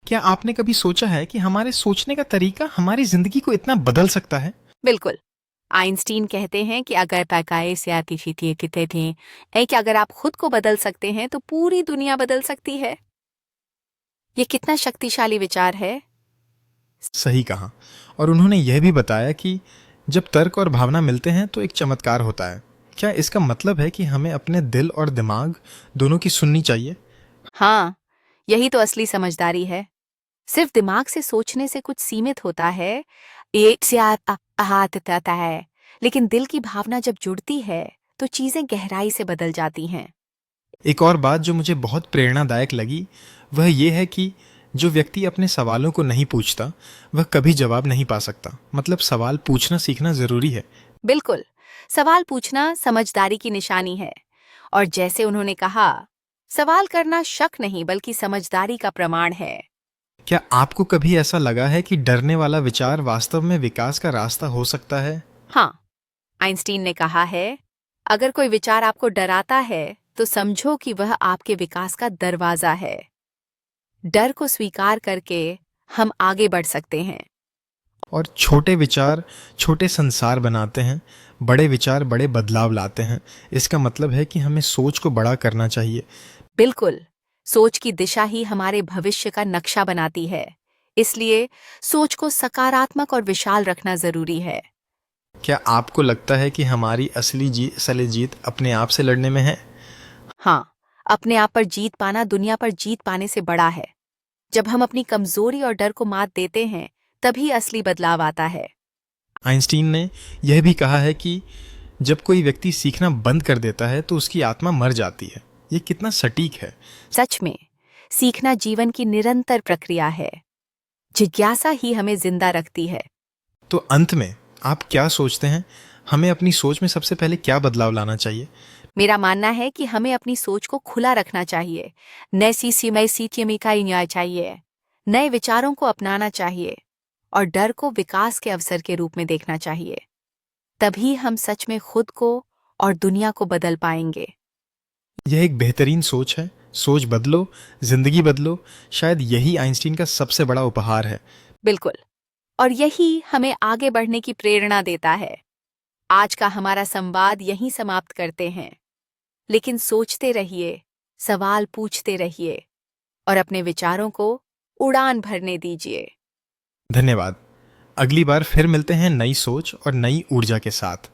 क्या आपने कभी सोचा है कि हमारे सोचने का तरीका हमारी जिंदगी को इतना बदल सकता है? बिल्कुल। आइंस्टीन कहते हैं कि अगर पैकाए से आती थी कितने थे है कि अगर आप खुद को बदल सकते हैं तो पूरी दुनिया बदल सकती है। ये कितना शक्तिशाली विचार है। सही कहा। और उन्होंने यह भी बताया कि जब तर्क और भावना मिलते हैं तो एक चमत्कार होता है। क्या इसका मतलब है कि हमें अपने दिल और दिमाग दोनों की सुननी चाहिए? हाँ, यही तो असली समझदारी है। सिर्फ दिमाग से सोचने से कुछ सीमित होता है, एक से हाथ आता है, लेकिन दिल की भावना जब जुड़ती है तो चीजें गहराई से बदल जाती हैं। एक और बात जो मुझे बहुत प्रेरणादायक लगी वह यह है कि जो व्यक्ति अपने सवालों को नहीं पूछता वह कभी जवाब नहीं पा सकता। मतलब सवाल पूछना सीखना जरूरी है। बिल्कुल। सवाल पूछना समझदारी की निशानी है। और जैसे उन्होंने कहा, सवाल करना शक नहीं बल्कि समझदारी का प्रमाण है। क्या आपको कभी ऐसा लगा है कि डरने वाला विचार वास्तव में विकास का रास्ता हो सकता है? हाँ, आइंस्टीन ने कहा है, अगर कोई विचार आपको डराता है तो समझो कि वह आपके विकास का दरवाजा है। डर को स्वीकार करके हम आगे बढ़ सकते हैं। और छोटे विचार छोटे संसार बनाते हैं, बड़े विचार बड़े बदलाव लाते हैं। इसका मतलब है कि हमें सोच को बड़ा करना चाहिए। बिल्कुल। सोच की दिशा ही हमारे भविष्य का नक्शा बनाती है। इसलिए सोच को सकारात्मक और विशाल रखना जरूरी है। क्या आपको लगता है कि हमारी असली जीत अपने आप से लड़ने में है? हाँ, अपने आप पर जीत पाना दुनिया पर जीत पाने से बड़ा है। जब हम अपनी कमजोरी और डर को मात देते हैं, तभी असली बदलाव आता है। आइंस्टीन ने यह भी कहा है कि जब कोई व्यक्ति सीखना बंद कर देता है तो उसकी आत्मा मर जाती है। ये कितना सटीक है। सच में, सीखना जीवन की निरंतर प्रक्रिया है। जिज्ञासा ही हमें जिंदा रखती है। तो अंत में आप क्या सोचते हैं, हमें अपनी सोच में सबसे पहले क्या बदलाव लाना चाहिए? मेरा मानना है कि हमें अपनी सोच को खुला रखना चाहिए। नए सीसीमय सीटियमिका चाहिए। नए विचारों को अपनाना चाहिए और डर को विकास के अवसर के रूप में देखना चाहिए। तभी हम सच में खुद को और दुनिया को बदल पाएंगे। यह एक बेहतरीन सोच है। सोच बदलो, जिंदगी बदलो। शायद यही आइंस्टीन का सबसे बड़ा उपहार है। बिल्कुल। और यही हमें आगे बढ़ने की प्रेरणा देता है। आज का हमारा संवाद यहीं समाप्त करते हैं। लेकिन सोचते रहिए, सवाल पूछते रहिए और अपने विचारों को उड़ान भरने दीजिए। धन्यवाद। अगली बार फिर मिलते हैं नई सोच और नई ऊर्जा के साथ।